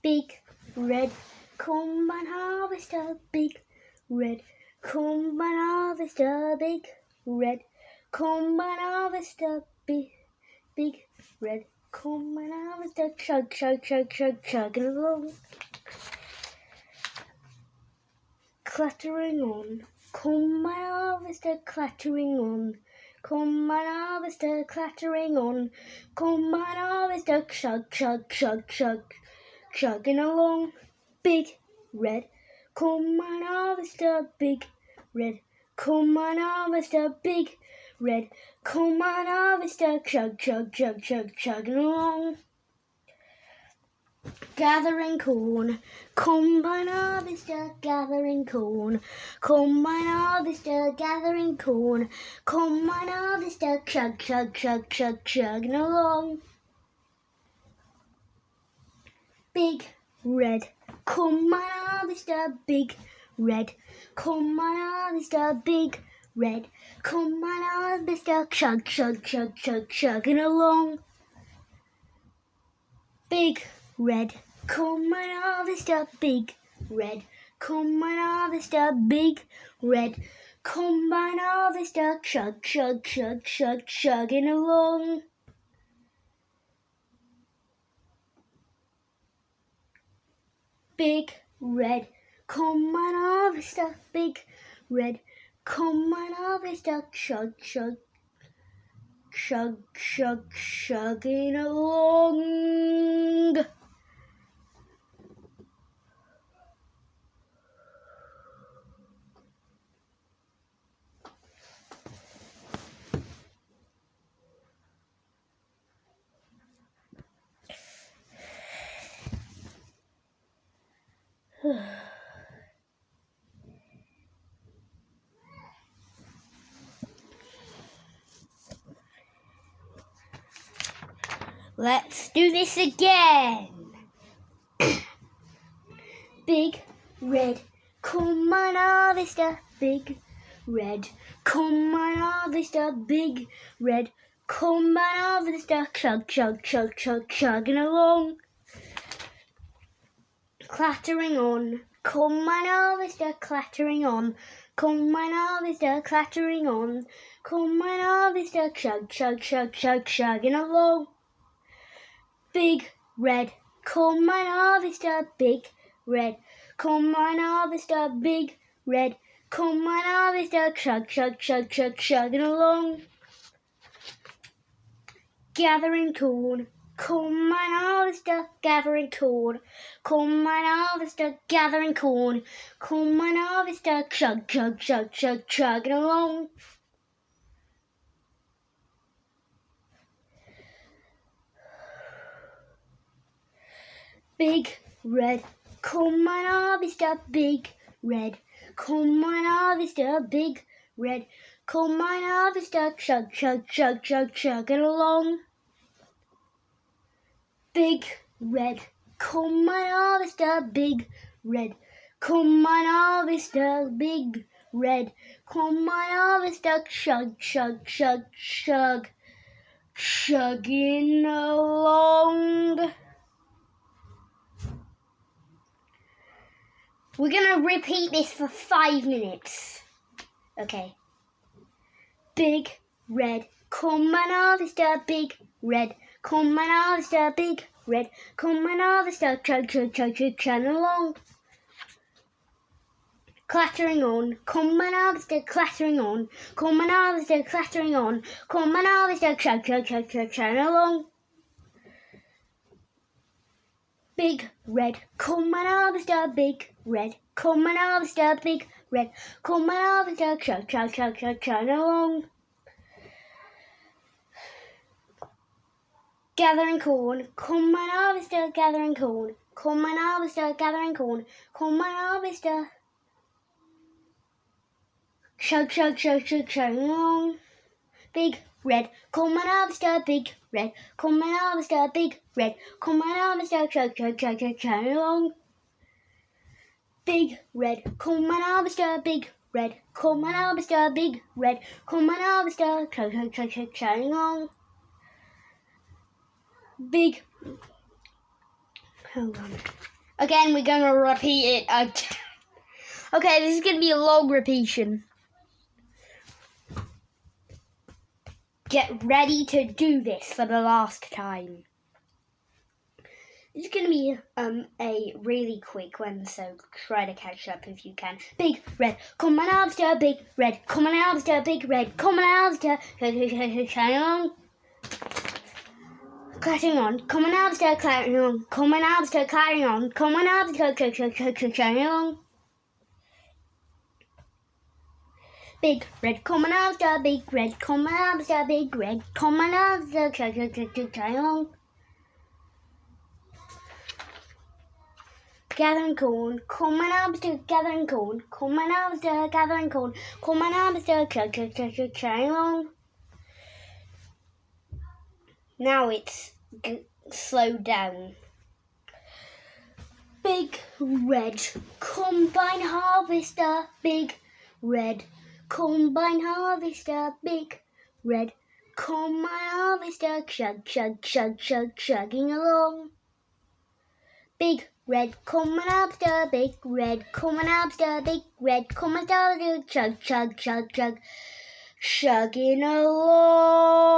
big red combine harvester, big red combine harvester, big red combine harvester, big red combine harvester, chug, chug, chug, chug, chugging along. Clattering on, combine harvester, clattering on. Combine harvester, clattering on. Combine harvester, chug, chug, chug, chug, chugging along. Big red combine harvester, big red combine harvester, big red combine harvester, chug, chug, chug, chug, chugging along. Gathering corn, combine harvester, gathering corn. Combine harvester, gathering corn. Combine harvester, chug, chug, chug, chug, chugging along. Big red combine harvester, big red combine harvester, big red combine harvester, chug, chug, chug, chug, chugging along. Big red combine harvester, big red combine harvester, big red combine harvester, chug, chug, chug, chug, chugging along. Big red combine harvester, big red combine harvester, chug, chug, chug, chug, chugging along. Let's do this again. Big red combine harvester, big red combine harvester, big red combine harvester, chug, chug, chug, chug, chugging along. Clattering on, combine harvester, clattering on. Combine harvester, clattering on. Combine harvester, chug, chug, chug, chug, chugging along. Big red combine harvester, big red combine harvester, big red combine harvester, chug, chug, chug, chug, chugging along. Gathering corn, combine harvester, gathering corn. Combine harvester, gathering corn. Combine harvester, chug, chug, chug, chug, chugging along. Big red combine harvester, big red combine harvester, big red combine harvester, chug, chug, chug, chug, chugging along. Big red combine harvester, big red combine harvester, big red combine harvester, chug, chug, chug, chug, chugging along. We're going to repeat this for 5 minutes. Okay. Big red combine harvester, big red combine harvester, big red combine harvester, chug, chug, chug, chug, chugging along. Clattering on, combine harvester, clattering on. Combine harvester, clattering on. Combine harvester, chug, chug, chug, chug, chugging along. Big red combine harvester, big red combine harvester, big red combine harvester, chug, chug, chug, chug, chugging along. Gathering corn, combine harvester, gathering corn. Combine harvester, gathering corn. Combine harvester, chug, chug, chug, chug, chugging along. Big red combine harvester, big red combine harvester, big red combine harvester, chug, chug, chug, chug, chugging along. Big red combine harvester, big red combine harvester, big red combine harvester, chug, chug, chug, chug, chugging along. Big Hold on. Again, we're going to repeat it. Okay, this is going to be a long repetition. Get ready to do this for the last time. It's going to be a really quick one, so try to catch up if you can. Big red, come on after, big red, come on after, big red, come on after, shine on. Clattering on, come on after, clattering on, come on after, clattering on, come on after, shining on. Big red, come on after, big red, come on after, big red, come on after, shining on. Gathering corn, come on after, gathering corn, come on after, gathering corn, come on after, shining on. Now it's slowed down. Big red combine harvester, big red combine harvester, big red combine harvester, chug, chug, chug, chug, chugging along. Big red combine harvester, big red combine harvester, big red combine harvester, chug, chug, chug, chug, chugging along.